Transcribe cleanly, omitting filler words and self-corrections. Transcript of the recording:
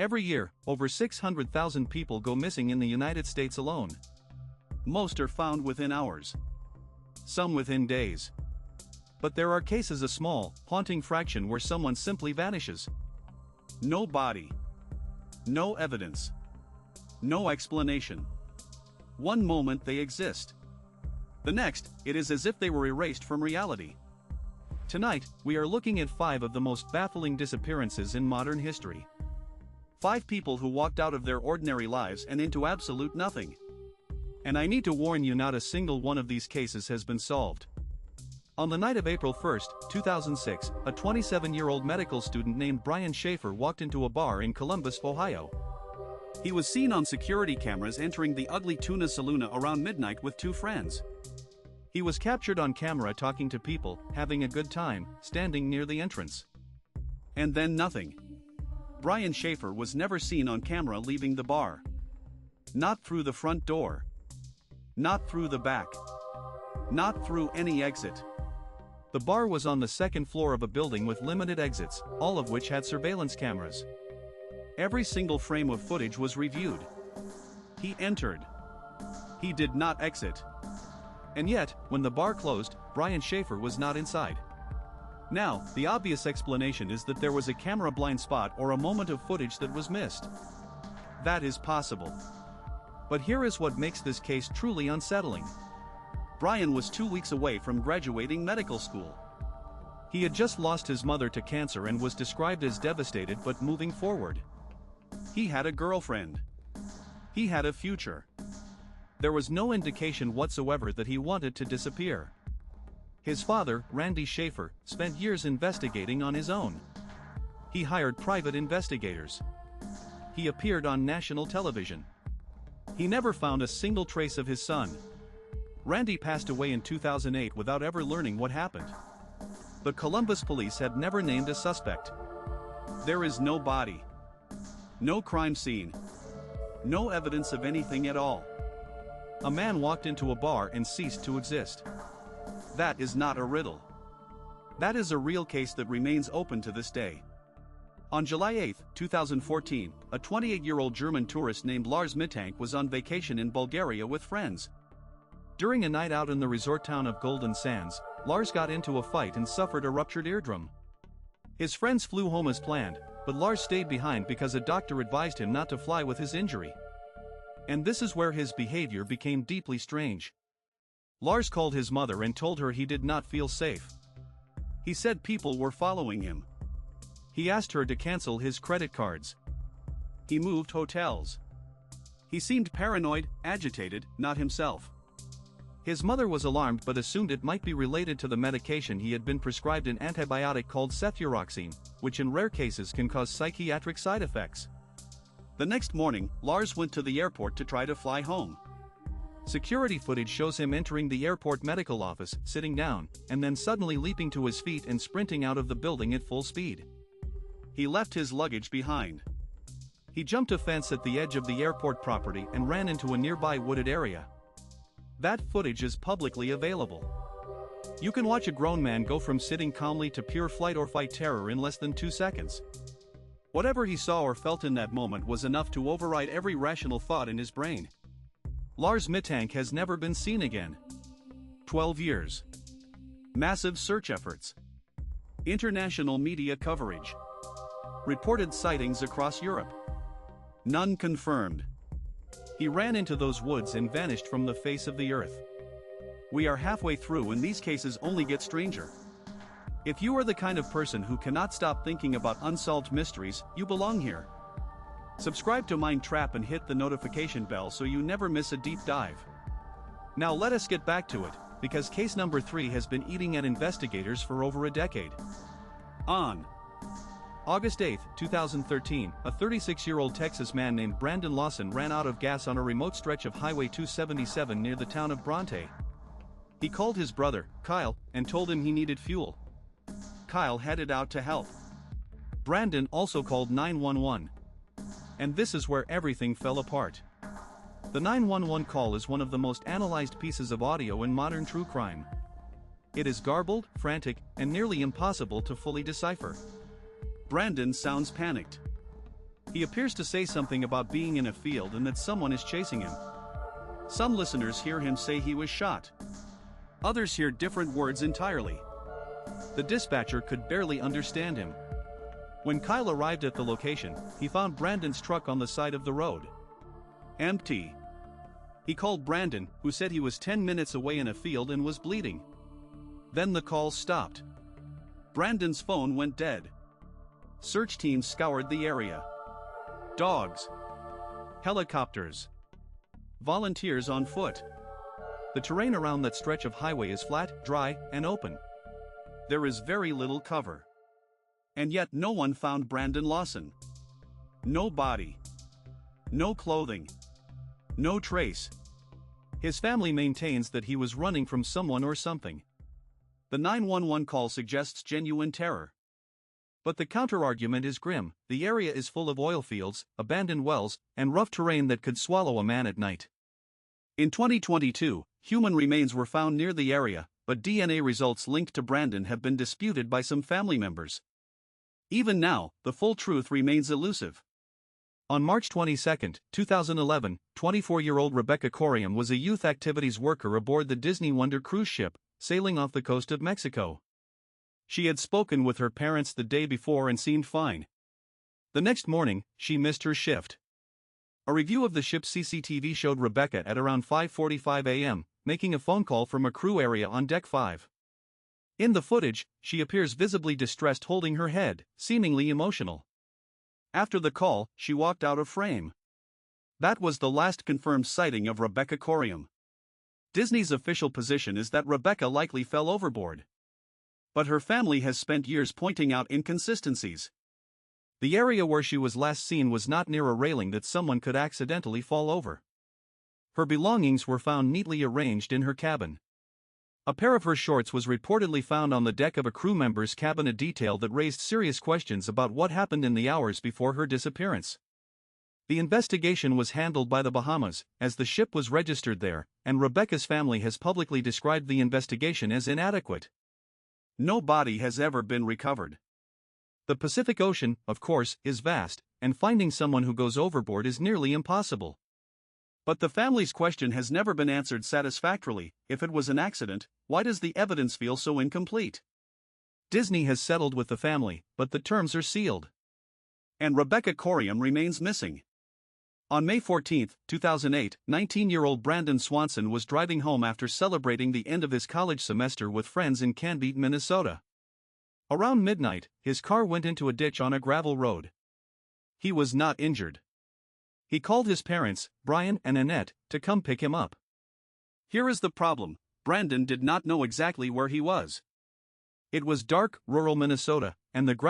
Every year, over 600,000 people go missing in the United States alone. Most are found within hours. Some within days. But there are cases, a small, haunting fraction, where someone simply vanishes. No body. No evidence. No explanation. One moment they exist. The next, it is as if they were erased from reality. Tonight, we are looking at 5 of the most baffling disappearances in modern history. 5 people who walked out of their ordinary lives and into absolute nothing. And I need to warn you, not a single one of these cases has been solved. On the night of April 1, 2006, a 27-year-old medical student named Brian SHAFFER walked into a bar in Columbus, Ohio. He was seen on security cameras entering the Ugly Tuna Saloon around midnight with 2 friends. He was captured on camera talking to people, having a good time, standing near the entrance. And then nothing. Brian SHAFFER was never seen on camera leaving the bar. Not through the front door. Not through the back. Not through any exit. The bar was on the 2nd floor of a building with limited exits, all of which had surveillance cameras. Every single frame of footage was reviewed. He entered. He did not exit. And yet, when the bar closed, Brian SHAFFER was not inside. Now, the obvious explanation is that there was a camera blind spot or a moment of footage that was missed. That is possible. But here is what makes this case truly unsettling. Brian was 2 weeks away from graduating medical school. He had just lost his mother to cancer and was described as devastated but moving forward. He had a girlfriend. He had a future. There was no indication whatsoever that he wanted to disappear. His father, Randy SHAFFER, spent years investigating on his own. He hired private investigators. He appeared on national television. He never found a single trace of his son. Randy passed away in 2008 without ever learning what happened. The Columbus police had never named a suspect. There is no body. No crime scene. No evidence of anything at all. A man walked into a bar and ceased to exist. That is not a riddle. That is a real case that remains open to this day. On July 8, 2014, a 28-year-old German tourist named LARS was on vacation in Bulgaria with friends. During a night out in the resort town of Golden Sands, LARS got into a fight and suffered a ruptured eardrum. His friends flew home as planned, but LARS stayed behind because a doctor advised him not to fly with his injury. And this is where his behavior became deeply strange. LARS called his mother and told her he did not feel safe. He said people were following him. He asked her to cancel his credit cards. He moved hotels. He seemed paranoid, agitated, not himself. His mother was alarmed but assumed it might be related to the medication he had been prescribed, an antibiotic called ceftriaxone, which in rare cases can cause psychiatric side effects. The next morning, LARS went to the airport to try to fly home. Security footage shows him entering the airport medical office, sitting down, and then suddenly leaping to his feet and sprinting out of the building at full speed. He left his luggage behind. He jumped a fence at the edge of the airport property and ran into a nearby wooded area. That footage is publicly available. You can watch a grown man go from sitting calmly to pure flight or fight terror in less than 2 seconds. Whatever he saw or felt in that moment was enough to override every rational thought in his brain. LARS MITTANK has never been seen again. 12 years. Massive search efforts. International media coverage. Reported sightings across Europe. None confirmed. He ran into those woods and vanished from the face of the earth. We are halfway through and these cases only get stranger. If you are the kind of person who cannot stop thinking about unsolved mysteries, you belong here. Subscribe to Mind Trap and hit the notification bell so you never miss a deep dive. Now let us get back to it, because case number 3 has been eating at investigators for over a decade. On August 8, 2013, a 36-year-old Texas man named Brandon Lawson ran out of gas on a remote stretch of Highway 277 near the town of Bronte. He called his brother, Kyle, and told him he needed fuel. Kyle headed out to help. Brandon also called 911. And this is where everything fell apart. The 911 call is one of the most analyzed pieces of audio in modern true crime. It is garbled, frantic, and nearly impossible to fully decipher. Brandon sounds panicked. He appears to say something about being in a field and that someone is chasing him. Some listeners hear him say he was shot. Others hear different words entirely. The dispatcher could barely understand him. When Kyle arrived at the location, he found Brandon's truck on the side of the road. Empty. He called Brandon, who said he was 10 minutes away in a field and was bleeding. Then the call stopped. Brandon's phone went dead. Search teams scoured the area. Dogs. Helicopters. Volunteers on foot. The terrain around that stretch of highway is flat, dry, and open. There is very little cover. And yet no one found Brandon Lawson. No body. No clothing. No trace. His family maintains that he was running from someone or something. The 911 call suggests genuine terror. But the counterargument is grim. The area is full of oil fields, abandoned wells, and rough terrain that could swallow a man at night. In 2022, human remains were found near the area, but DNA results linked to Brandon have been disputed by some family members. Even now, the full truth remains elusive. On March 22, 2011, 24-year-old Rebecca Coriam was a youth activities worker aboard the Disney Wonder cruise ship, sailing off the coast of Mexico. She had spoken with her parents the day before and seemed fine. The next morning, she missed her shift. A review of the ship's CCTV showed Rebecca at around 5:45 a.m., making a phone call from a crew area on Deck 5. In the footage, she appears visibly distressed, holding her head, seemingly emotional. After the call, she walked out of frame. That was the last confirmed sighting of Rebecca Coriam. Disney's official position is that Rebecca likely fell overboard. But her family has spent years pointing out inconsistencies. The area where she was last seen was not near a railing that someone could accidentally fall over. Her belongings were found neatly arranged in her cabin. A pair of her shorts was reportedly found on the deck of a crew member's cabin, a detail that raised serious questions about what happened in the hours before her disappearance. The investigation was handled by the Bahamas, as the ship was registered there, and Rebecca's family has publicly described the investigation as inadequate. No body has ever been recovered. The Pacific Ocean, of course, is vast, and finding someone who goes overboard is nearly impossible. But the family's question has never been answered satisfactorily. If it was an accident, why does the evidence feel so incomplete? Disney has settled with the family, but the terms are sealed. And Rebecca Coriam remains missing. On May 14, 2008, 19-year-old Brandon Swanson was driving home after celebrating the end of his college semester with friends in Canby, Minnesota. Around midnight, his car went into a ditch on a gravel road. He was not injured. He called his parents, Brian and Annette, to come pick him up. Here is the problem: Brandon did not know exactly where he was. It was dark, rural Minnesota, and the gravel